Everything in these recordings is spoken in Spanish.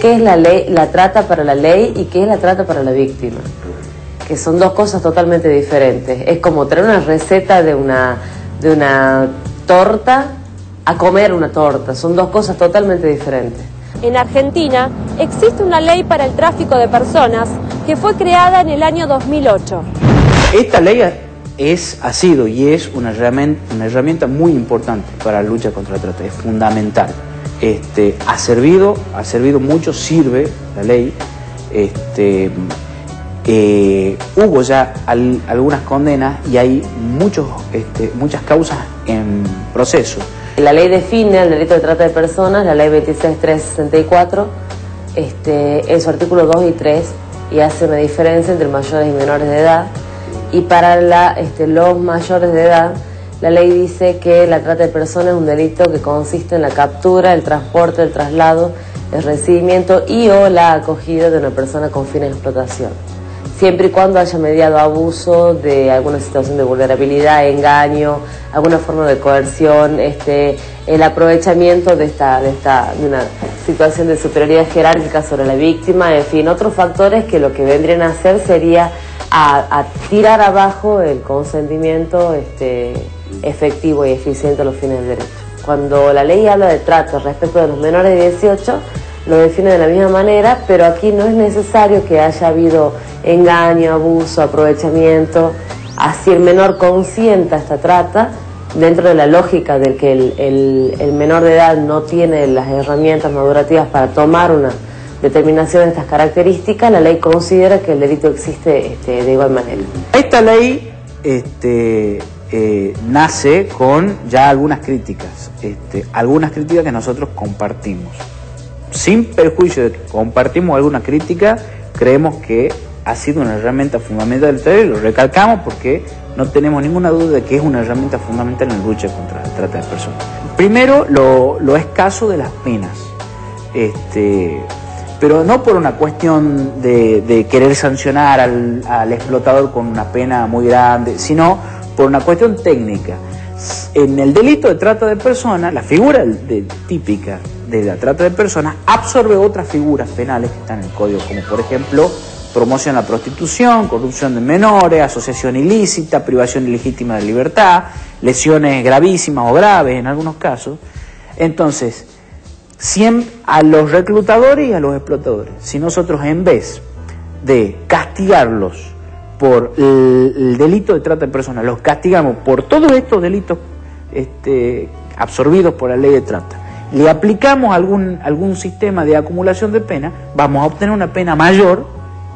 ¿Qué es la ley, la trata para la ley y qué es la trata para la víctima? Que son dos cosas totalmente diferentes. Es como traer una receta de una torta a comer una torta. Son dos cosas totalmente diferentes. En Argentina existe una ley para el tráfico de personas que fue creada en el año 2008. Esta ley ha sido y es una herramienta muy importante para la lucha contra la trata, es fundamental. Ha servido mucho, sirve la ley. Hubo ya algunas condenas y hay muchas causas en proceso. La ley define el delito de trata de personas, la ley 26.364, en su artículo 2 y 3, y hace una diferencia entre mayores y menores de edad. Y para los mayores de edad, la ley dice que la trata de personas es un delito que consiste en la captura, el transporte, el traslado, el recibimiento y o la acogida de una persona con fines de explotación, siempre y cuando haya mediado abuso de alguna situación de vulnerabilidad, engaño, alguna forma de coerción, el aprovechamiento de una situación de superioridad jerárquica sobre la víctima, en fin, otros factores que lo que vendrían a hacer sería a tirar abajo el consentimiento efectivo y eficiente a los fines del derecho. Cuando la ley habla de trata respecto de los menores de 18, lo define de la misma manera, pero aquí no es necesario que haya habido engaño, abuso, aprovechamiento. Así el menor consienta esta trata, dentro de la lógica de que el menor de edad no tiene las herramientas madurativas para tomar una determinación de estas características, la ley considera que el delito existe de igual manera. Esta ley nace con ya algunas críticas que nosotros compartimos. Sin perjuicio de que compartimos alguna crítica, creemos que ha sido una herramienta fundamental del y lo recalcamos porque no tenemos ninguna duda de que es una herramienta fundamental en la lucha contra la trata de personas. Primero, lo escaso de las penas, pero no por una cuestión de querer sancionar al explotador con una pena muy grande, sino por una cuestión técnica. En el delito de trata de personas, la figura típica de la trata de personas absorbe otras figuras penales que están en el código, como por ejemplo promoción a la prostitución, corrupción de menores, asociación ilícita, privación ilegítima de libertad, lesiones gravísimas o graves en algunos casos. Entonces, a los reclutadores y a los explotadores, si nosotros en vez de castigarlos por el delito de trata de personas, los castigamos por todos estos delitos absorbidos por la ley de trata, le aplicamos algún sistema de acumulación de pena, vamos a obtener una pena mayor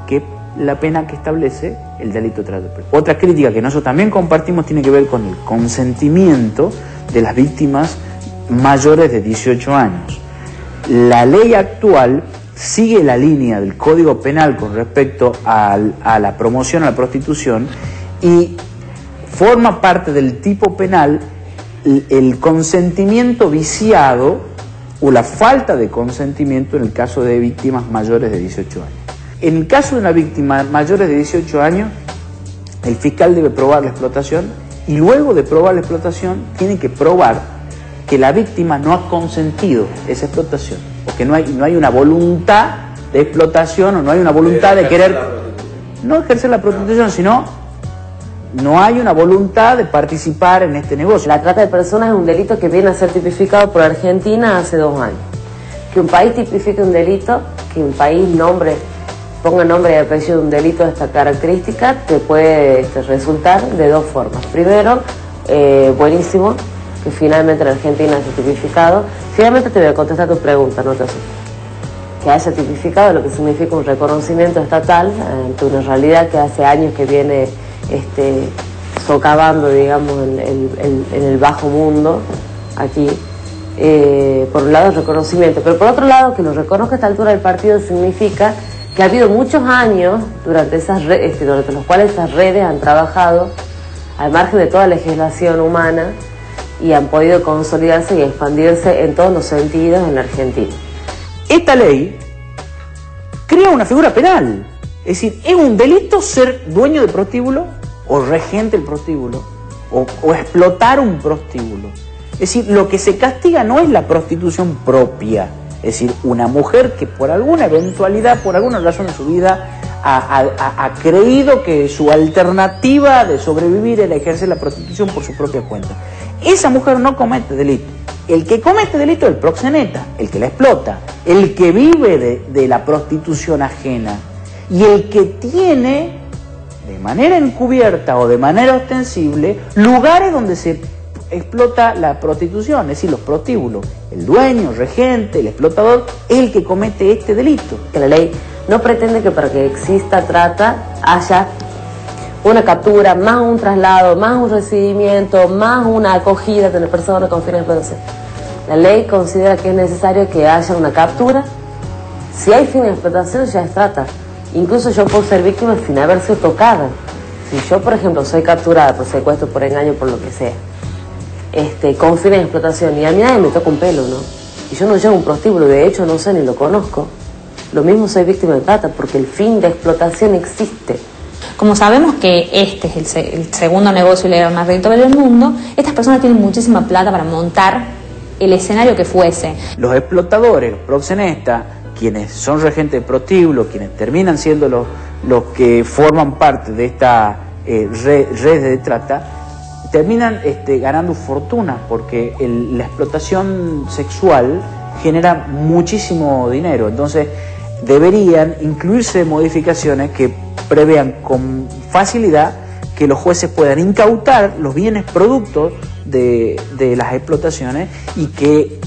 que la pena que establece el delito de trata de personas. Otra crítica que nosotros también compartimos tiene que ver con el consentimiento de las víctimas mayores de 18 años. La ley actual sigue la línea del Código Penal con respecto a la promoción a la prostitución y forma parte del tipo penal el consentimiento viciado o la falta de consentimiento en el caso de víctimas mayores de 18 años. En el caso de una víctima mayores de 18 años, el fiscal debe probar la explotación y luego de probar la explotación tiene que probar que la víctima no ha consentido esa explotación, o que no hay una voluntad de explotación o no hay una voluntad de querer no ejercer la prostitución, sino no hay una voluntad de participar en este negocio. La trata de personas es un delito que viene a ser tipificado por Argentina hace 2 años. Que un país tipifique un delito, que un país ponga nombre y apellido de un delito de esta característica, te puede resultar de 2 formas. Primero, buenísimo, que finalmente en Argentina se ha tipificado. Finalmente te voy a contestar tu pregunta, no te asustes. Que haya tipificado lo que significa un reconocimiento estatal ante una realidad que hace años que viene socavando, digamos, en el bajo mundo, aquí. Por un lado el reconocimiento, pero por otro lado que lo reconozca a esta altura del partido significa que ha habido muchos años durante los cuales estas redes han trabajado al margen de toda legislación humana y han podido consolidarse y expandirse en todos los sentidos en la Argentina. Esta ley crea una figura penal, es decir, es un delito ser dueño de prostíbulo o regente del prostíbulo o explotar un prostíbulo. Es decir, lo que se castiga no es la prostitución propia, es decir, una mujer que por alguna eventualidad, por alguna razón en su vida, ha creído que su alternativa de sobrevivir era ejercer la prostitución por su propia cuenta. Esa mujer no comete delito. El que comete delito es el proxeneta, el que la explota, el que vive de la prostitución ajena y el que tiene, de manera encubierta o de manera ostensible, lugares donde se explota la prostitución, es decir, los prostíbulos. El dueño, el regente, el explotador es el que comete este delito. Que la ley no pretende que para que exista trata haya una captura, más un traslado, más un recibimiento, más una acogida de una persona con fines de explotación. La ley considera que es necesario que haya una captura. Si hay fines de explotación, ya es trata. Incluso yo puedo ser víctima sin haber sido tocada. Si yo, por ejemplo, soy capturada por secuestro, por engaño, por lo que sea, con fines de explotación, y a mí nadie me toca un pelo, ¿no? Y yo no llevo un prostíbulo, de hecho no sé ni lo conozco. Lo mismo soy víctima de trata, porque el fin de explotación existe. Como sabemos que este es el segundo negocio ilegal más rentable del mundo, estas personas tienen muchísima plata para montar el escenario que fuese. Los explotadores, los proxenetas, quienes son regentes de prostíbulos, quienes terminan siendo los que forman parte de esta red de trata, terminan ganando fortuna, porque la explotación sexual genera muchísimo dinero. Entonces deberían incluirse modificaciones que prevean con facilidad que los jueces puedan incautar los bienes productos de las explotaciones y que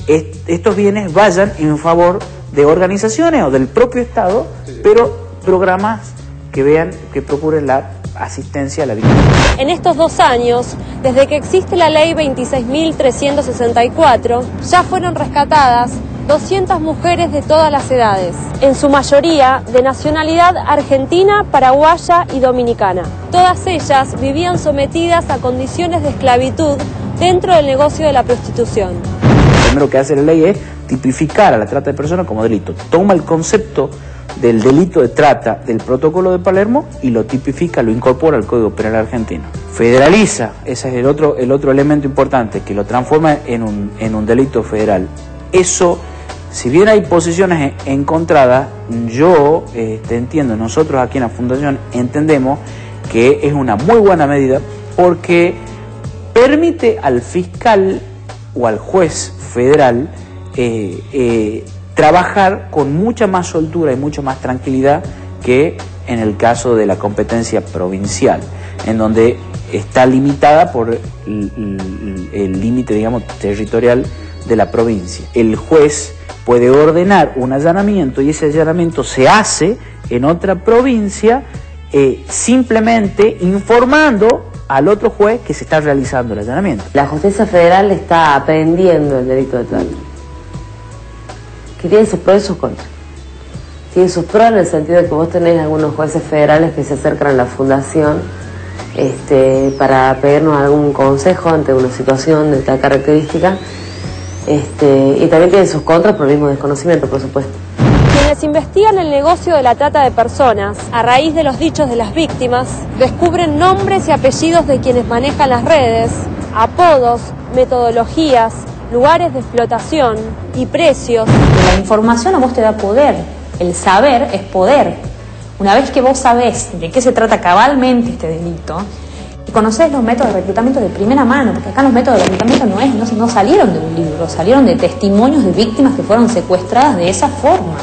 estos bienes vayan en favor de organizaciones o del propio Estado, pero programas que procuren la asistencia a la víctima. En estos 2 años, desde que existe la ley 26.364, ya fueron rescatadas 200 mujeres de todas las edades, en su mayoría de nacionalidad argentina, paraguaya y dominicana. Todas ellas vivían sometidas a condiciones de esclavitud dentro del negocio de la prostitución. Lo primero que hace la ley es tipificar a la trata de personas como delito. Toma el concepto del delito de trata del protocolo de Palermo y lo tipifica, lo incorpora al Código Penal argentino. Federaliza, ese es el otro elemento importante, que lo transforma en un delito federal. Eso, si bien hay posiciones encontradas, yo entiendo, nosotros aquí en la Fundación entendemos que es una muy buena medida porque permite al fiscal o al juez federal trabajar con mucha más soltura y mucha más tranquilidad que en el caso de la competencia provincial, en donde está limitada por el límite, digamos, territorial de la provincia. El juez puede ordenar un allanamiento y ese allanamiento se hace en otra provincia simplemente informando al otro juez que se está realizando el allanamiento. La justicia federal está aprendiendo el delito de trata, que tiene sus pros y sus contras. Tiene sus pros en el sentido de que vos tenés algunos jueces federales que se acercan a la fundación para pedirnos algún consejo ante una situación de tal característica, y también tiene sus contras por el mismo desconocimiento, por supuesto. Quienes investigan el negocio de la trata de personas, a raíz de los dichos de las víctimas, descubren nombres y apellidos de quienes manejan las redes, apodos, metodologías, lugares de explotación y precios. La información a vos te da poder, el saber es poder. Una vez que vos sabés de qué se trata cabalmente este delito, y conocés los métodos de reclutamiento de primera mano, porque acá los métodos de reclutamiento no salieron de un libro, salieron de testimonios de víctimas que fueron secuestradas de esa forma.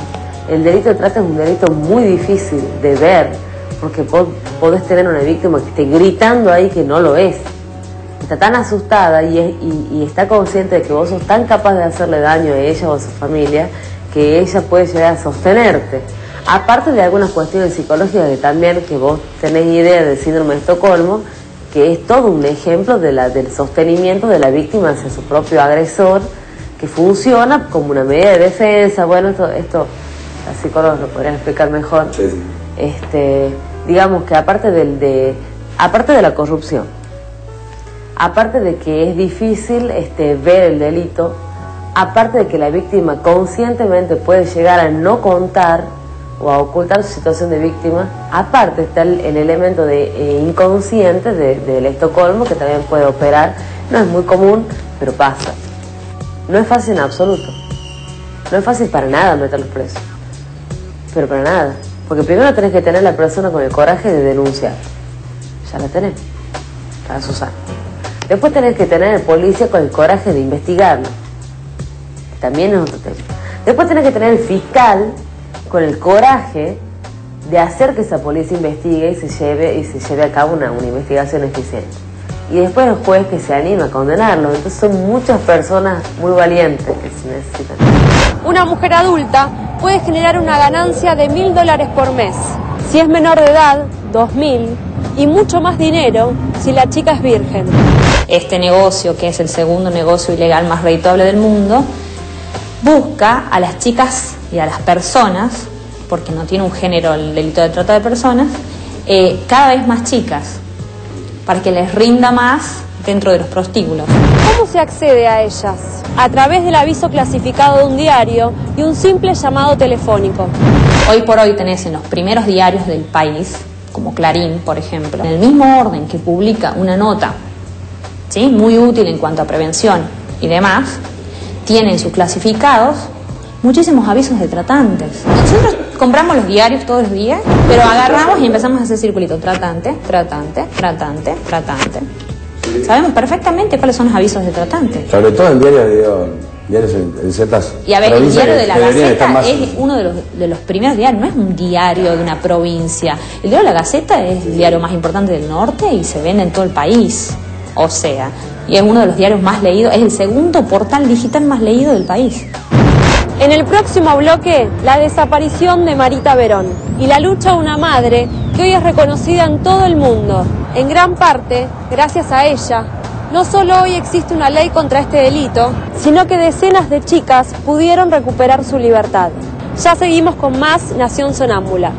El delito de trata es un delito muy difícil de ver, porque podés tener una víctima que esté gritando ahí que no lo es. Está tan asustada y está consciente de que vos sos tan capaz de hacerle daño a ella o a su familia que ella puede llegar a sostenerte. Aparte de algunas cuestiones psicológicas que también que vos tenés idea del síndrome de Estocolmo, que es todo un ejemplo del sostenimiento de la víctima hacia su propio agresor, que funciona como una medida de defensa. Bueno, esto las psicólogos lo podrían explicar mejor. Sí. Digamos que aparte de la corrupción, aparte de que es difícil ver el delito, aparte de que la víctima conscientemente puede llegar a no contar o a ocultar su situación de víctima, aparte está el elemento de inconsciente del Estocolmo, que también puede operar. No es muy común, pero pasa. No es fácil en absoluto. No es fácil para nada meterlos presos. Pero para nada. Porque primero tenés que tener la persona con el coraje de denunciar. Ya la tenés. Para Susana. Después tenés que tener el policía con el coraje de investigarlo. También es otro tema. Después tenés que tener el fiscal con el coraje de hacer que esa policía investigue y se lleve a cabo una investigación eficiente. Y después el juez que se anima a condenarlo. Entonces son muchas personas muy valientes que se necesitan. Una mujer adulta puede generar una ganancia de $1000 por mes. Si es menor de edad, 2000, y mucho más dinero si la chica es virgen. Este negocio, que es el segundo negocio ilegal más redituable del mundo, busca a las chicas y a las personas, porque no tiene un género el delito de trata de personas, cada vez más chicas, para que les rinda más dentro de los prostíbulos. ¿Cómo se accede a ellas? A través del aviso clasificado de un diario y un simple llamado telefónico. Hoy por hoy tenés en los primeros diarios del país, como Clarín, por ejemplo, en el mismo orden que publica una nota, ¿sí?, muy útil en cuanto a prevención y demás, tienen sus clasificados muchísimos avisos de tratantes. Nosotros compramos los diarios todos los días, pero agarramos y empezamos a hacer circulito: tratante, tratante, tratante, tratante. Sabemos perfectamente cuáles son los avisos de tratante. Sobre todo en diarios en ciertas y a ver, el diario de la Gaceta más... es uno de los primeros diarios, no es un diario de una provincia. El diario de la Gaceta es el diario más importante del norte y se vende en todo el país. O sea, y es uno de los diarios más leídos, es el segundo portal digital más leído del país. En el próximo bloque, la desaparición de Marita Verón y la lucha de una madre que hoy es reconocida en todo el mundo. En gran parte, gracias a ella, no solo hoy existe una ley contra este delito, sino que decenas de chicas pudieron recuperar su libertad. Ya seguimos con más Nación Sonámbula.